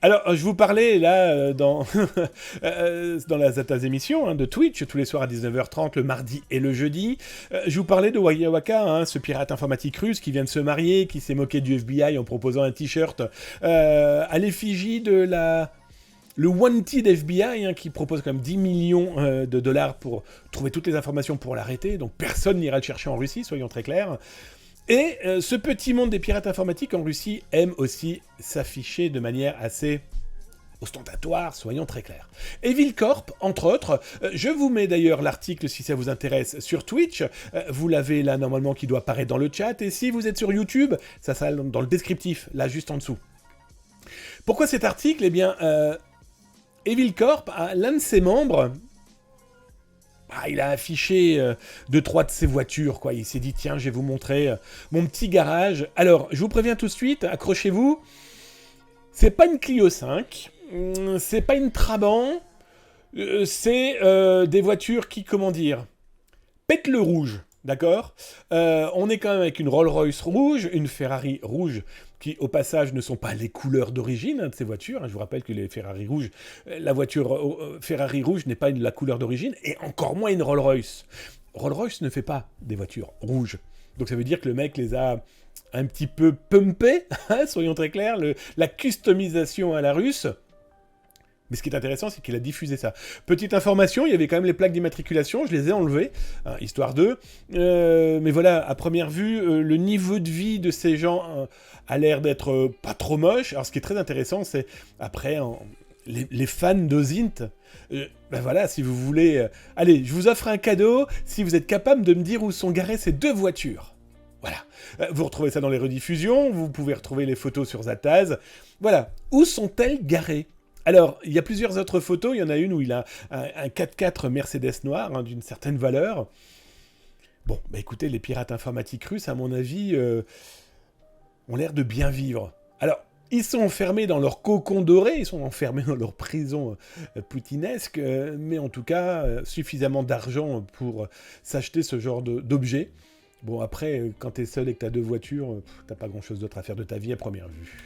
Alors, je vous parlais là dans la Zataz émission de Twitch, tous les soirs à 19h30, le mardi et le jeudi. Je vous parlais de Waka Waka, ce pirate informatique russe qui vient de se marier, qui s'est moqué du FBI en proposant un t-shirt à l'effigie de le Wanted FBI, qui propose quand même 10 millions de dollars pour trouver toutes les informations pour l'arrêter. Donc personne n'ira le chercher en Russie, soyons très clairs. Et ce petit monde des pirates informatiques en Russie aime aussi s'afficher de manière assez ostentatoire, soyons très clairs. Evil Corp, entre autres, je vous mets d'ailleurs l'article si ça vous intéresse sur Twitch, vous l'avez là normalement qui doit apparaître dans le chat, et si vous êtes sur YouTube, ça sera dans le descriptif, là juste en dessous. Pourquoi cet article ? Eh bien, Evil Corp, l'un de ses membres... il a affiché 2-3 de ses voitures, quoi. Il s'est dit, tiens, je vais vous montrer mon petit garage. Alors, je vous préviens tout de suite, accrochez-vous. C'est pas une Clio 5, c'est pas une Trabant, c'est des voitures qui, comment dire, pètent le rouge, d'accord ? On est quand même avec une Rolls-Royce rouge, une Ferrari rouge, qui au passage ne sont pas les couleurs d'origine de ces voitures. Je vous rappelle que les Ferrari rouges, la voiture Ferrari rouge n'est pas la couleur d'origine, et encore moins une Rolls-Royce. Rolls-Royce ne fait pas des voitures rouges. Donc ça veut dire que le mec les a un petit peu pumpées, soyons très clairs, la customisation à la russe. Mais ce qui est intéressant, c'est qu'il a diffusé ça. Petite information, il y avait quand même les plaques d'immatriculation, je les ai enlevées, histoire d'eux. Mais voilà, à première vue, le niveau de vie de ces gens a l'air d'être pas trop moche. Alors ce qui est très intéressant, c'est après, les fans d'Ozint, voilà, si vous voulez... allez, je vous offre un cadeau, si vous êtes capable de me dire où sont garées ces deux voitures. Voilà. Vous retrouvez ça dans les rediffusions, vous pouvez retrouver les photos sur Zataz. Voilà. Où sont-elles garées ? Alors, il y a plusieurs autres photos. Il y en a une où il a un 4x4 Mercedes noir, d'une certaine valeur. Bon, bah écoutez, les pirates informatiques russes, à mon avis, ont l'air de bien vivre. Alors, ils sont enfermés dans leur cocon doré, ils sont enfermés dans leur prison poutinesque, mais en tout cas, suffisamment d'argent pour s'acheter ce genre d'objet. Bon, après, quand t'es seul et que t'as deux voitures, t'as pas grand-chose d'autre à faire de ta vie à première vue.